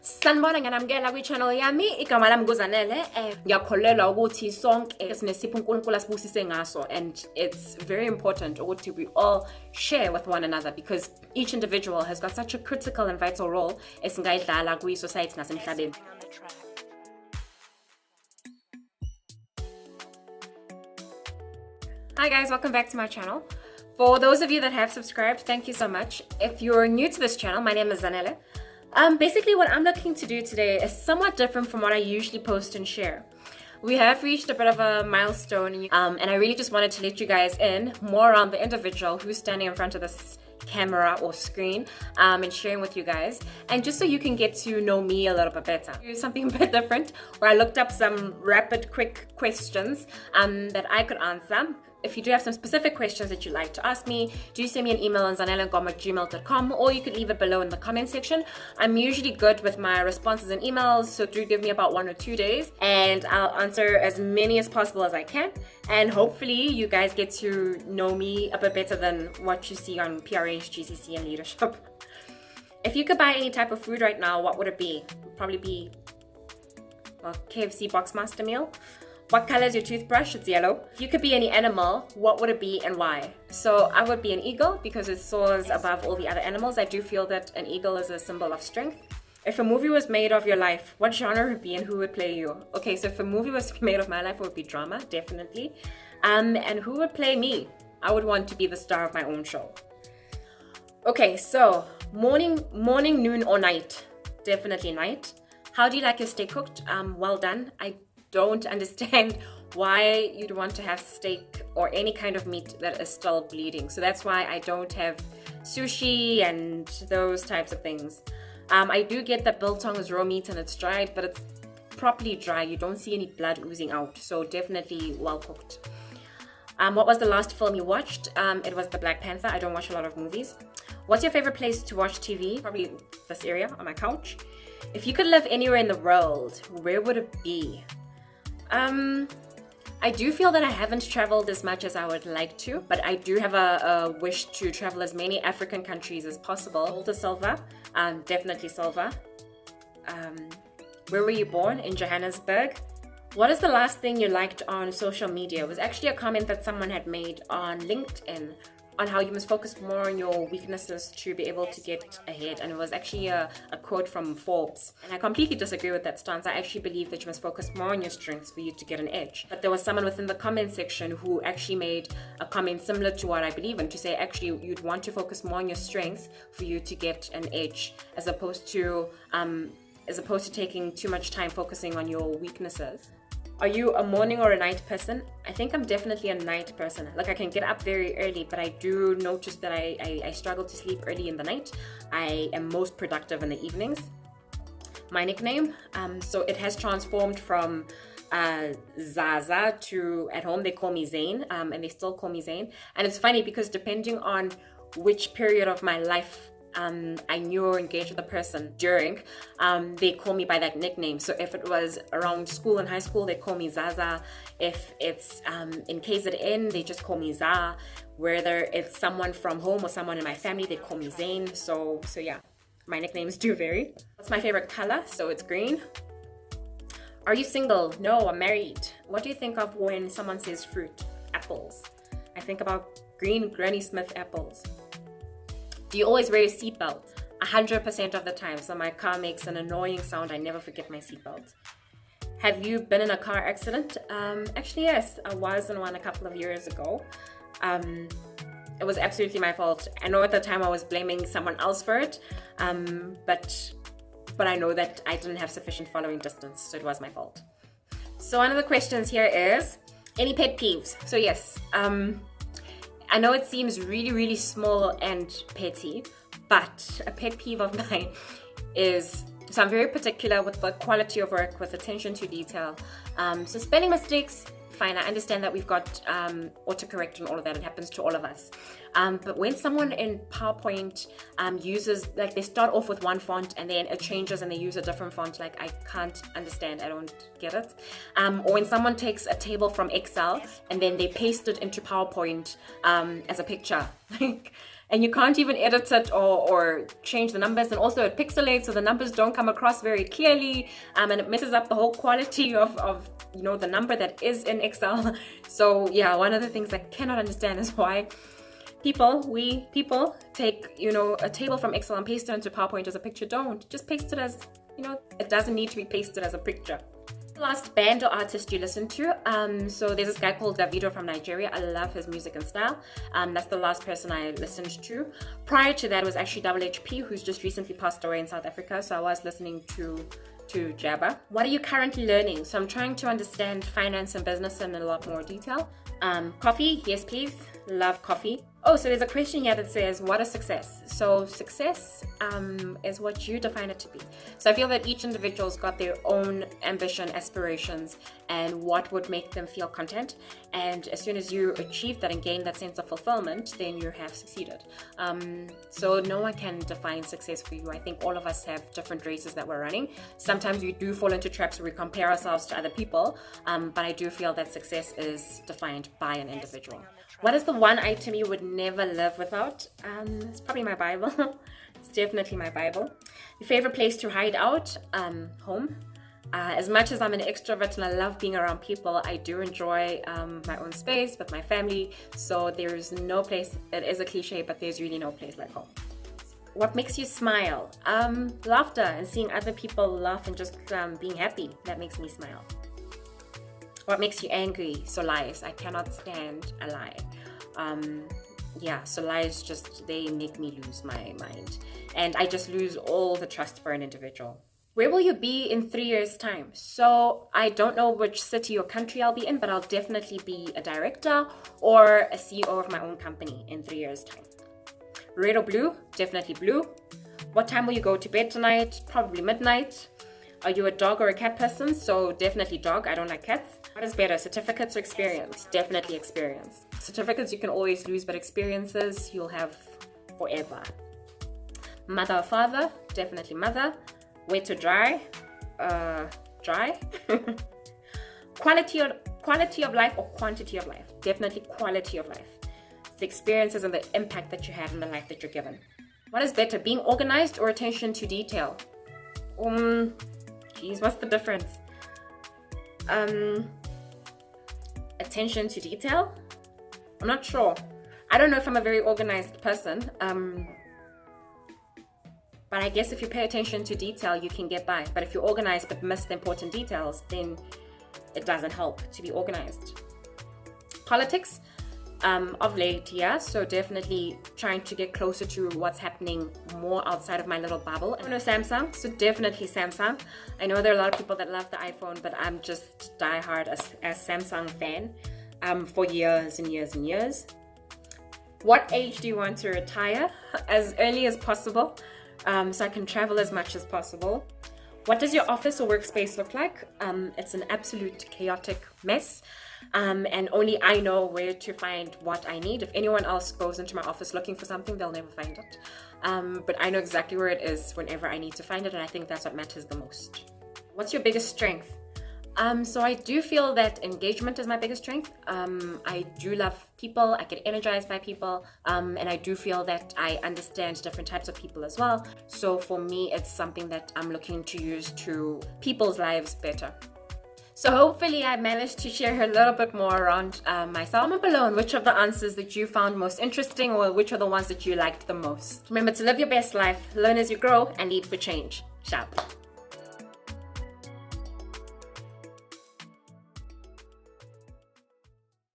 Sanibona nganamukela kwi-channel yami, igama lami nguZanele. Ngiyakholelwa ukuthi sonke sinesipho uNkulunkulu asibusise ngaso, and it's very important ukuthi we all share with one another because each individual has got such a critical and vital role esingayidlala kwi-society nasemhlabeni. Hi guys, welcome back to my channel. For those of you that have subscribed, thank you so much. If you're new to this channel, my name is Zanele. Basically what I'm looking to do today is somewhat different from what I usually post and share. We have reached a bit of a milestone, and I really just wanted to let you guys in more on the individual who's standing in front of this camera or screen and sharing with you guys, and just so you can get to know me a little bit better. Do something a bit different where I looked up some rapid quick questions that I could answer. If you do have some specific questions that you'd like to ask me, do send me an email on zanelenkomo@gmail.com, or you could leave it below in the comment section. I'm usually good with my responses and emails, so do give me about 1 or 2 days and I'll answer as many as possible as I can, and hopefully you guys get to know me a bit better than what you see on PRH, GCC and leadership. If you could buy any type of food right now, what would it be? It would probably be a KFC Boxmaster meal. What color is your toothbrush? It's yellow. If you could be any animal, what would it be and why? So I would be an eagle because it soars above all the other animals. I do feel that an eagle is a symbol of strength. If a movie was made of your life, what genre would it be and who would play you? Okay, so if a movie was made of my life, it would be drama, definitely. And who would play me? I would want to be the star of my own show. Okay, so morning, noon, or night? Definitely night. How do you like your steak cooked? Well done. I don't understand why you'd want to have steak or any kind of meat that is still bleeding. So that's why I don't have sushi and those types of things. I do get that biltong is raw meat and it's dried, but it's properly dry. You don't see any blood oozing out. So definitely well cooked. What was the last film you watched? It was The Black Panther. I don't watch a lot of movies. What's your favorite place to watch TV? Probably this area on my couch. If you could live anywhere in the world, where would it be? I do feel that I haven't traveled as much as I would like to, but I do have a wish to travel as many African countries as possible. Older Silva, definitely Silva. Where were you born? In Johannesburg. What is the last thing you liked on social media? It was actually a comment that someone had made on LinkedIn on how you must focus more on your weaknesses to be able to get ahead, and it was actually a quote from Forbes, and I completely disagree with that stance. I actually believe that you must focus more on your strengths for you to get an edge. But there was someone within the comment section who actually made a comment similar to what I believe in, to say actually you'd want to focus more on your strengths for you to get an edge, as opposed to taking too much time focusing on your weaknesses. Are you a morning or a night person? I think I'm definitely a night person. Like, I can get up very early, but I do notice that I struggle to sleep early in the night. I am most productive in the evenings. My nickname, so it has transformed from Zaza to, at home they call me Zane, and they still call me Zane. And it's funny because depending on which period of my life I knew or engaged with the person during, they call me by that nickname. So if it was around school and high school, they call me Zaza. If it's in KZN, they just call me Za. Whether it's someone from home or someone in my family, they call me Zane. So yeah, my nicknames do vary. What's my favorite color? So it's green. Are you single? No, I'm married. What do you think of when someone says fruit? Apples. I think about green Granny Smith apples. Do you always wear your seatbelt? 100% of the time. So my car makes an annoying sound. I never forget my seatbelt. Have you been in a car accident? Actually, yes. I was in one a couple of years ago. It was absolutely my fault. I know at the time I was blaming someone else for it, but I know that I didn't have sufficient following distance, so it was my fault. So one of the questions here is, any pet peeves? So yes, I know it seems really small and petty, but a pet peeve of mine is, so I'm very particular with the quality of work, with attention to detail. So spelling mistakes, fine, I understand that we've got autocorrect and all of that, it happens to all of us. But when someone in PowerPoint uses, like, they start off with one font and then it changes and they use a different font, like, I can't understand, I don't get it. Or when someone takes a table from Excel and then they paste it into PowerPoint as a picture. and you can't even edit it or change the numbers, and also it pixelates, so the numbers don't come across very clearly, and it messes up the whole quality of the number that is in Excel. So yeah, one of the things I cannot understand is why we people take a table from Excel and paste it into PowerPoint as a picture. Don't just paste it as it doesn't need to be pasted as a picture. Last band or artist you listen to, so there's this guy called Davido from Nigeria. I love his music and style. That's the last person I listened to. Prior to that was actually HHP, who's just recently passed away in South Africa, so I was listening to Jabba. What are you currently learning? So I'm trying to understand finance and business in a lot more detail. Coffee, yes please, love coffee. Oh, so there's a question here that says, what is success? So success is what you define it to be. So I feel that each individual's got their own ambition, aspirations, and what would make them feel content. And as soon as you achieve that and gain that sense of fulfillment, then you have succeeded. So no one can define success for you. I think all of us have different races that we're running. Sometimes we do fall into traps where we compare ourselves to other people, but I do feel that success is defined by an individual. What is the one item you would never live without? It's probably my Bible. It's definitely my Bible. Your favorite place to hide out? Home. As much as I'm an extrovert and I love being around people, I do enjoy my own space with my family. So there's no place, it is a cliche, but there's really no place like home. What makes you smile? Laughter and seeing other people laugh and just being happy. That makes me smile. What makes you angry? So lies. I cannot stand a lie. So lies they make me lose my mind. And I just lose all the trust for an individual. Where will you be in 3 years' time? So I don't know which city or country I'll be in, but I'll definitely be a director or a CEO of my own company in 3 years' time. Red or blue? Definitely blue. What time will you go to bed tonight? Probably midnight. Are you a dog or a cat person? So definitely dog. I don't like cats. What is better, certificates or experience? Definitely experience. Certificates you can always lose, but experiences you'll have forever. Mother or father? Definitely mother. Wet or dry? Dry. Quality of life or quantity of life? Definitely quality of life. It's the experiences and the impact that you have in the life that you're given. What is better, being organized or attention to detail? What's the difference? Attention to detail? I'm not sure. I don't know if I'm a very organized person. But I guess if you pay attention to detail, you can get by. But if you're organized but miss the important details, then it doesn't help to be organized. Politics? Of late, yeah, so definitely trying to get closer to what's happening more outside of my little bubble. I know Samsung, so definitely Samsung. I know there are a lot of people that love the iPhone, but I'm just diehard as Samsung fan for years and years and years. What age do you want to retire? As early as possible, so I can travel as much as possible. What does your office or workspace look like? It's an absolute chaotic mess. And only I know where to find what I need. If anyone else goes into my office looking for something, they'll never find it. But I know exactly where it is whenever I need to find it, and I think that's what matters the most. What's your biggest strength? So I do feel that engagement is my biggest strength. I do love people, I get energized by people, and I do feel that I understand different types of people as well. So for me, it's something that I'm looking to use to people's lives better. So hopefully I managed to share a little bit more around myself. Comment below on which of the answers that you found most interesting or which are the ones that you liked the most. Remember to live your best life, learn as you grow, and lead for change. Ciao.